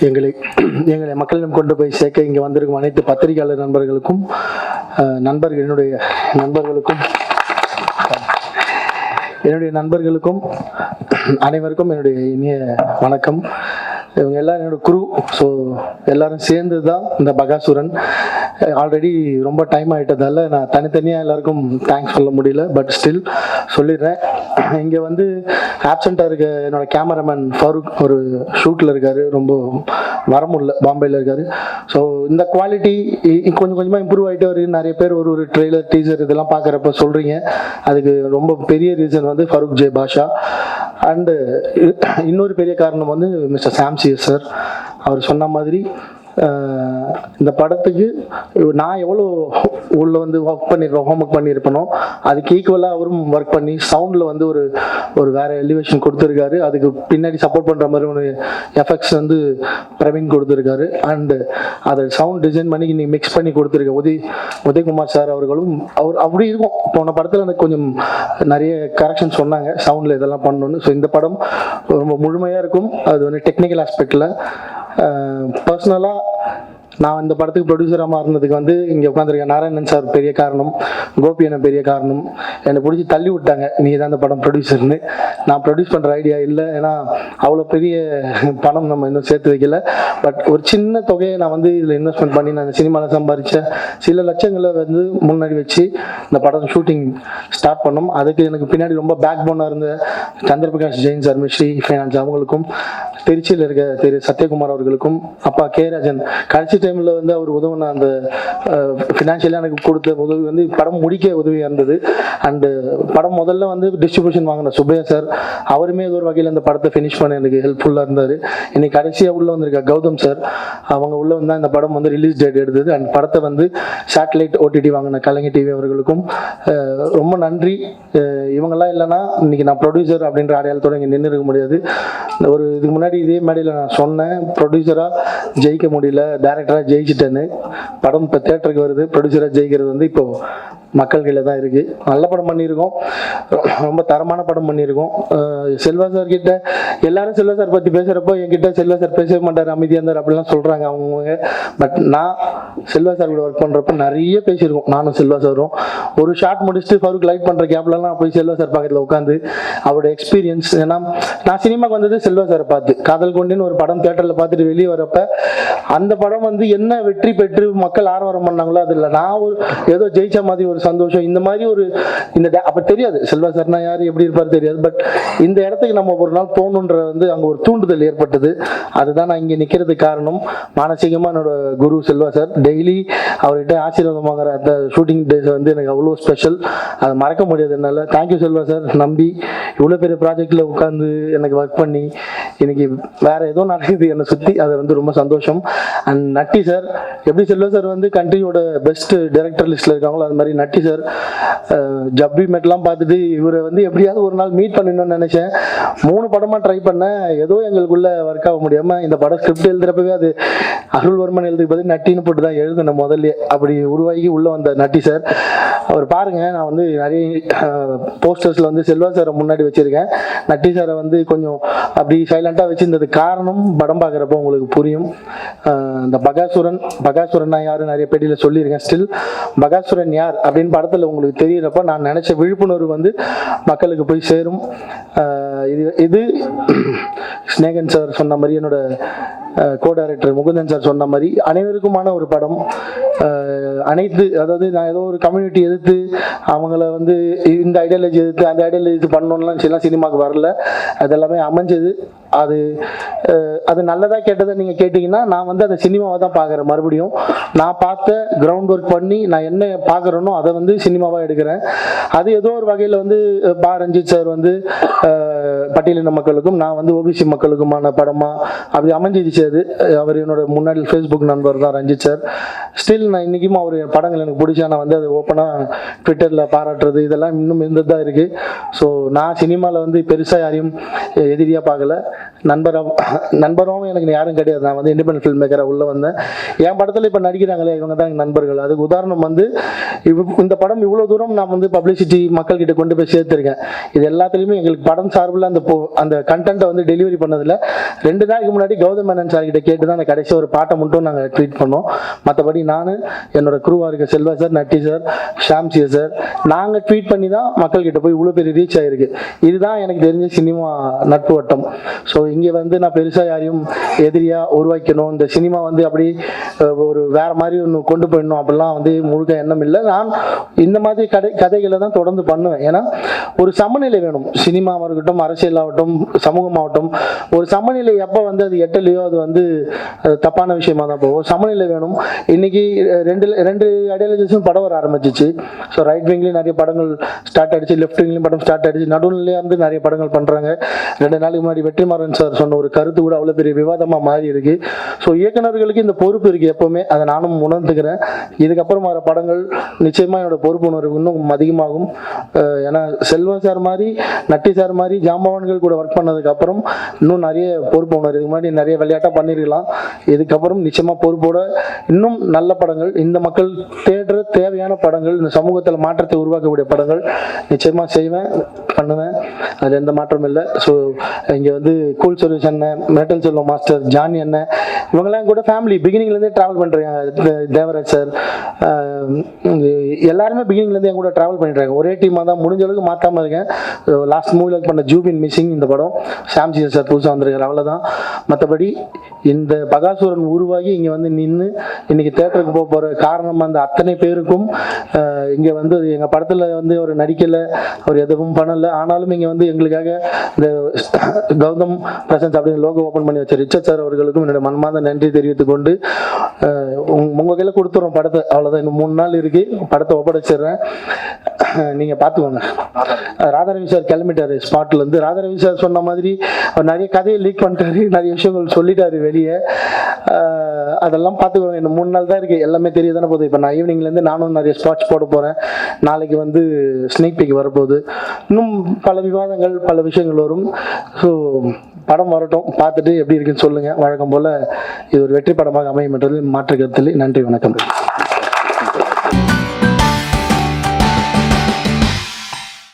எங்களை எங்களை மக்களிடம் கொண்டு போய் சேர்க்க இங்கே வந்திருக்கும் அனைத்து பத்திரிகையாளர் நண்பர்களுக்கும் என்னுடைய நண்பர்களுக்கும் அனைவருக்கும் என்னுடைய இனிய வணக்கம். இவங்க எல்லாரும் என்னோட குரு. ஸோ எல்லாரும் சேர்ந்து தான் இந்த பகாசுரன். ஆல்ரெடி ரொம்ப டைம் ஆகிட்டதால நான் தனித்தனியாக எல்லாருக்கும் தேங்க்ஸ் சொல்ல முடியல, பட் ஸ்டில் சொல்லிடுறேன். இங்கே வந்து ஆப்சண்ட்டாக இருக்க என்னோட கேமராமேன் ஃபாரூக் ஒரு ஷூட்டில் இருக்கார், ரொம்ப வர முடியல, பாம்பேயில் இருக்கார். ஸோ இந்த குவாலிட்டி கொஞ்சம் கொஞ்சமாக இம்ப்ரூவ் ஆகிட்டே வருது. நிறைய பேர் ஒரு ட்ரெய்லர் டீசர் இதெல்லாம் பார்க்குறப்ப சொல்கிறீங்க. அதுக்கு ரொம்ப பெரிய ரீசன் வந்து ஃபரூக் ஜே பாஷா. அண்டு இன்னொரு பெரிய காரணம் வந்து மிஸ்டர் சாம்சியஸ் சார். அவர் சொன்ன மாதிரி இந்த படத்துக்கு நான் எவ்வளோ உள்ள வந்து ஹோம்ஒர்க் பண்ணியிருப்பேனோ அதுக்கு ஈக்குவலாக அவரும் ஒர்க் பண்ணி சவுண்டில் வந்து ஒரு வேற எலிவேஷன் கொடுத்துருக்காரு. அதுக்கு பின்னாடி சப்போர்ட் பண்ணுற மாதிரி ஒரு எஃபெக்ட்ஸ் வந்து பிரவீன் கொடுத்துருக்காரு. அண்டு அதை சவுண்ட் டிசைன் பண்ணி இன்னைக்கு மிக்ஸ் பண்ணி கொடுத்துருக்க உதயகுமார் சார் அவர்களும் அவர் அப்படி இருக்கும். போன படத்தில் எனக்கு கொஞ்சம் நிறைய கரெக்ஷன் சொன்னாங்க சவுண்டில் இதெல்லாம் பண்ணணும்னு. ஸோ இந்த படம் ரொம்ப முழுமையாக இருக்கும். அது வந்து டெக்னிக்கல் ஆஸ்பெக்டில். பர்சனலாக நான் இந்த படத்துக்கு ப்ரொடியூசராக மாறினதுக்கு வந்து இங்கே உட்காந்துருக்கேன் நாராயணன் சார் பெரிய காரணம், கோபி என்ன பெரிய காரணம். என்னை பிடிச்சி தள்ளி விட்டாங்க, நீ தான் இந்த படம் ப்ரொடியூசர்னு. நான் ப்ரொடியூஸ் பண்ணுற ஐடியா இல்லை, ஏன்னா அவ்வளோ பெரிய பணம் நம்ம இன்னும் சேர்த்து வைக்கல. பட் ஒரு சின்ன தொகையை நான் வந்து இதில் இன்வெஸ்ட்மெண்ட் பண்ணி நான் சினிமாவில் சம்பாதிச்ச சில லட்சங்களை வந்து முன்னாடி வச்சு இந்த படம் ஷூட்டிங் ஸ்டார்ட் பண்ணோம். அதுக்கு எனக்கு பின்னாடி ரொம்ப பேக் போனாக இருந்த சந்திரபிரகாஷ் ஜெயின் சார், மிஸ்ரி ஃபைனான்ஸ் அவங்களுக்கும், திருச்சியில் இருக்க திரு சத்யகுமார் அவர்களுக்கும், அப்பா கே ராஜன் கடைசி டைமில் வந்து அவர் உதவின அந்த ஃபினான்ஷியலாக எனக்கு கொடுத்த உதவி வந்து படம் முடிக்க உதவியாக இருந்தது. அண்டு படம் முதல்ல வந்து டிஸ்ட்ரிபியூஷன் வாங்கின சுப்பையா சார், அவருமே ஏதோ ஒரு வகையில் அந்த படத்தை ஃபினிஷ் பண்ண எனக்கு ஹெல்ப்ஃபுல்லாக இருந்தார். இன்னைக்கு கடைசியாக உள்ளே வந்திருக்க கௌதம் சார், அவங்க உள்ளே வந்தால் இந்த படம் வந்து ரிலீஸ் டேட் எடுத்தது. அண்ட் படத்தை வந்து சேட்டலைட் ஓடிடி வாங்கின கலைஞர் டிவி அவர்களுக்கும் ரொம்ப நன்றி. இவங்கெல்லாம் இல்லைன்னா இன்னைக்கு நான் ப்ரொடியூசர் அப்படின்ற அடையாளத்தோடு இங்கே நின்று இருக்க முடியாது. இதுக்கு முன்னாடி இதே மேடையில் நான் சொன்னேன், ப்ரொடியூசராக ஜெயிக்க முடியல, டைரக்டராக ஜெயிச்சிட்டேன்னு. படம் இப்போ தேட்டருக்கு வருது, ப்ரொடியூசராக ஜெயிக்கிறது வந்து இப்போ மக்கள் கையில் தான் இருக்குது. நல்ல படம் பண்ணியிருக்கோம், ரொம்ப தரமான படம் பண்ணியிருக்கோம். செல்வா சார் கிட்ட எல்லாரும் செல்வா சார் பற்றி பேசுகிறப்போ என்கிட்ட செல்வா சார் பேசவே மாட்டார், அமைதியாக இருந்தார் அப்படிலாம் சொல்கிறாங்க அவங்க. பட் நான் செல்வா சார் கூட ஒர்க் பண்ணுறப்ப நிறைய பேசியிருக்கோம் நானும் செல்வா சாரும். ஒரு ஷார்ட் முடிச்சுட்டு ஃபருக் லைட் பண்ணுற கேப்லலாம் போய் செல்வா சார் பக்கத்தில் உட்காந்து அவரோட எக்ஸ்பீரியன்ஸ். ஏன்னா நான் சினிமாவுக்கு வந்தது செல்வா சாரை பார்த்து, காதல் கொண்டின்னு ஒரு படம் தேட்டரில் பார்த்துட்டு வெளியே வரப்ப அந்த படம் வந்து என்ன வெற்றி பெற்று மக்கள் ஆரவாரம் பண்ணாங்களோ அது இல்லை, நான் ஏதோ ஜெயிச்ச மாதிரி ஒரு சந்தோஷம். இந்த மாதிரி அப்ப தெரியாது செல்வா சார்னா யாரு எப்படி இருப்பாரு தெரியாது. பட் இந்த இடத்துக்கு நம்ம ஒரு நாள் போகணுன்ற வந்து அங்க ஒரு தூண்டுதல் ஏற்பட்டது. அதுதான் நான் இங்க நிக்கிறதுக்கு காரணம். மானசீகமா என்னோட குரு செல்வா சார், டெய்லி அவர்கிட்ட ஆசீர்வாதம் வாங்குற அந்த ஷூட்டிங் டேஸ் வந்து எனக்கு அவ்வளோ ஸ்பெஷல், அதை மறக்க முடியாது என்னால். தேங்க்யூ செல்வா சார், நம்பி இவ்வளோ பெரிய ப்ராஜெக்ட்ல உட்காந்து எனக்கு ஒர்க் பண்ணி இன்னைக்கு வேற ஏதோ நடக்குது என்னை சுற்றி, அது வந்து ரொம்ப சந்தோஷம். அண்ட் நட்டி சார், எப்படி செல்வா சார் வந்து கண்ட்ரியோட பெஸ்ட் டைரக்டர் லிஸ்ட்ல இருக்காங்களோ அது மாதிரி நட்டி சார் ஜப்பி மெட்லாம் பார்த்துட்டு இவரை வந்து எப்படியாவது ஒரு நாள் மீட் பண்ணணும்னு நினைச்சேன். 3 படமா ட்ரை பண்ணேன், ஏதோ எங்களுக்குள்ள ஒர்க் ஆக முடியாம இந்த படம் ஸ்கிரிப்ட் எழுதுறப்பவே அது அருள்வர்மன் எழுதுக்கு பதில் நட்டின்னு போட்டு தான் எழுதுனேன் முதல்ல. அப்படி உருவாகி உள்ள வந்த நட்டி சார், அவர் பாருங்க, நான் வந்து நிறைய போஸ்டர்ஸ்ல வந்து செல்வா சாரை முன்னாடி வச்சிருக்கேன், நட்டி சாரை வந்து கொஞ்சம் அப்படி சைலண்டா வச்சிருந்தது காரணம் படம் பார்க்குறப்போ உங்களுக்கு புரியும். இந்த பகாசுரன் யாரு நிறைய பேட்டியில சொல்லியிருக்கேன். ஸ்டில் பகாசுரன் யார் அப்படின்னு படத்துல உங்களுக்கு தெரியறப்ப நான் நினைச்ச விழிப்புணர்வு வந்து மக்களுக்கு போய் சேரும். இது ஸ்நேகன் சார் சொன்ன மாதிரி, என்னோட கோ டைரக்டர் முகுந்தன் சார் சொன்ன மாதிரி அனைவருக்குமான ஒரு படம். அதாவது நான் ஏதோ ஒரு கம்யூனிட்டி எதிர்த்து அவங்கள வந்து இந்த ஐடியாலஜி எதிர்த்து அந்த ஐடியாலஜி பண்ணணும்லாம் எல்லாம் சினிமாவுக்கு வரல, அதெல்லாமே அமைஞ்சது. அது நல்லதா கேட்டதை நீங்க கேட்டீங்கன்னா நான் வந்து அதை சினிமாவை தான் பார்க்குறேன். மறுபடியும் நான் பார்த்த கிரவுண்ட் ஒர்க் பண்ணி நான் என்ன பார்க்குறேனோ அதை வந்து சினிமாவாக எடுக்கிறேன். அது ஏதோ ஒரு வகையில் வந்து பா ரஞ்சித் சார் வந்து பட்டியலின மக்களுக்கும் நான் வந்து ஓபிசி மக்களுக்குமான படமா அப்படி அமைஞ்சிருச்சு. அது அவர் என்னோட முன்னாடி ஃபேஸ்புக் நண்பர் தான் ரஞ்சித் சார். ஸ்டில் நான் இன்னைக்கும் அவர் படங்கள் எனக்கு பிடிச்சா நான் வந்து அது ஓப்பனாக ட்விட்டரில் பாராட்டுறது இதெல்லாம் இன்னும் இருந்தது தான் இருக்குது. ஸோ நான் சினிமாவில் வந்து பெருசாக யாரையும் எதிரியாக பார்க்கல. நண்பராகவும் எனக்கு யாரும் கிடையாது. நான் வந்து இண்டிபெண்டன்ட் ஃபில்ம் மேக்கராக உள்ளே வந்தேன். என் படத்தில் இப்போ நடிக்கிறாங்களே இவங்க தான் எனக்கு நண்பர்கள். அதுக்கு உதாரணம் வந்து இந்த படம் இவ்வளோ தூரம் நான் வந்து பப்ளிசிட்டி மக்கள்கிட்ட கொண்டு போய் சேர்த்துருக்கேன். இது எல்லாத்துலேயுமே எங்களுக்கு படம் சார்பில் அந்த கண்டென்ட்டை வந்து டெலிவரி பண்ணதில் 2 நாளைக்கு முன்னாடி கௌதம் மேனன் சார் கிட்ட கேட்டு தான் அந்த கடைசி ஒரு பாட்டை மட்டும் நாங்கள் ட்ரீட் பண்ணோம். மற்றபடி நான் என்னோட குரூவாக இருக்க செல்வா சார், நட்டி சார், ஷாம்சி சார் நாங்கள் ட்வீட் பண்ணி தான் மக்கள்கிட்ட போய் இவ்வளோ பெரிய ரீச் ஆகிருக்கு. இதுதான் எனக்கு தெரிஞ்ச சினிமா நட்பு வட்டம். ஸோ இங்கே வந்து நான் பெருசாக யாரையும் எதிரியாக உருவாக்கணும், இந்த சினிமா வந்து அப்படி ஒரு வேற மாதிரி ஒன்று கொண்டு போயிடணும் அப்படிலாம் வந்து முழுக்க எண்ணம் இல்லை. நான் இந்த மாதிரி கதைகளை தான் தொடர்ந்து பண்ணுவேன். ஏன்னா ஒரு சமநிலை வேணும். சினிமாவாக இருக்கட்டும், அரசியலாகட்டும், சமூகமாகட்டும், ஒரு சமநிலை எப்போ வந்து அது எட்டலையோ அது வந்து தப்பான விஷயமா தான் போகும். சமநிலை வேணும். இன்னைக்கு ரெண்டு ஐடியாலஜிஸும் படம் வர ஆரம்பிச்சிச்சு. ஸோ ரைட் விங்லேயும் நிறைய படங்கள் ஸ்டார்ட் ஆகிடுச்சு, லெஃப்ட் விங்லேயும் படம் ஸ்டார்ட் ஆகிடுச்சு, நடுநிலையாக வந்து நிறைய படங்கள் பண்ணுறாங்க. 2 நாளைக்கு முன்னாடி வெற்றிமாறன் சார் சொன்ன ஒரு கருத்து கூட அவ்வளோ பெரிய விவாதமாக மாறி இருக்கு. ஸோ இயக்குநர்களுக்கு இந்த பொறுப்பு இருக்குது எப்போவுமே. அதை நானும் உணர்ந்துக்கிறேன். இதுக்கப்புறம் வர படங்கள் நிச்சயமாக என்னோட பொறுப்பு உணர்வு இன்னும் அதிகமாகும். ஏன்னா செல்வா சார் மாதிரி, நட்டி சார் மாதிரி ஜாம்பவான்கள் கூட ஒர்க் பண்ணதுக்கப்புறம் இன்னும் நிறைய பொறுப்பு உணர்வு. இதுக்கு முன்னாடி நிறைய விளையாட்டாக பண்ணியிருக்கலாம். இதுக்கப்புறம் நிச்சயமாக பொறுப்போட இன்னும் நல்ல படங்கள், இந்த மக்கள் தேடுற தேவையான படங்கள், இந்த சமூகத்தில் மாற்றத்தை உருவாக்கக்கூடிய படங்கள் நிச்சயமாக செய்வேன், பண்ணுவேன். அதில் எந்த மாற்றமும் இல்லை. ஸோ இங்கே வந்து கூல் சொல்யூஷன் அண்ணன், மெட்டல் செல்வம் மாஸ்டர், ஜானி அண்ணன், இவங்கெல்லாம் கூட ஃபேமிலி பிகினிங்லேருந்தே ட்ராவல் பண்ணுறாங்க. தேவராஜ் சார் எல்லாருமே பிகினிங்லேருந்து என் கூட ட்ராவல் பண்ணிடுறாங்க. ஒரே டீமாக தான், முடிஞ்ச அளவுக்கு மாற்றாமல் இருக்கேன். லாஸ்ட் மூவியில் பண்ண ஜூபின் மிஸ்ஸிங் இந்த படம், சாம்சி சார் புதுசாக வந்திருக்காரு, அவ்வளோதான். மற்றபடி இந்த பகாசுரன் உருவாகி இங்கே வந்து நின்று இன்னைக்கு தேட்டருக்கு போகிற காரணம் அந்த அத்தனை பேருக்கும் இங்கே வந்து எங்கள் படத்தில் வந்து அவர் நடிக்கலை, அவர் எதுவும் பண்ணலை. ஆனாலும் இங்கே வந்து எங்களுக்காக இந்த கௌதம் பிரசன்ஸ் அப்படின்னு லோகோ ஓப்பன் பண்ணி வச்ச ரிச்சர்ட் சார் அவர்களுக்கும் என்னுடைய மனமார்ந்த நன்றி தெரிவித்துக் கொண்டு உங்கள் கையில் கொடுத்துறோம் படத்தை. அவ்வளோதான், இன்னும் 3 நாள் இருக்கு, படத்தை ஒப்படைச்சிடுறேன், நீங்கள் பார்த்துக்கோங்க. ராதாரவி சார் கிளம்பிட்டாரு ஸ்பாட்லேருந்து. ராதாரவி சார் சொன்ன மாதிரி அவர் நிறைய கதையை லீக் பண்ணிட்டாரு, நிறைய விஷயங்கள் சொல்லிட்டாரு வெளியே. அதெல்லாம் பார்த்துக்கோங்க. இன்னும் 3 நாள் தான் இருக்குது, எல்லாமே தெரிய தானே போகுது. இப்போ நான் ஈவினிங்லேருந்து நானும் நிறைய ஸ்பாட்ஸ் போட போகிறேன். நாளைக்கு வந்து ஸ்னேக் பீக் வரப்போகுது. இன்னும் பல விவாதங்கள், பல விஷயங்கள் வரும். ஸோ படம் வரட்டும், பார்த்துட்டு எப்படி இருக்குன்னு சொல்லுங்கள். வழக்கம் போல் இது ஒரு வெற்றி படமாக அமையும் என்றது மாற்று கருத்தில். நன்றி, வணக்கம்.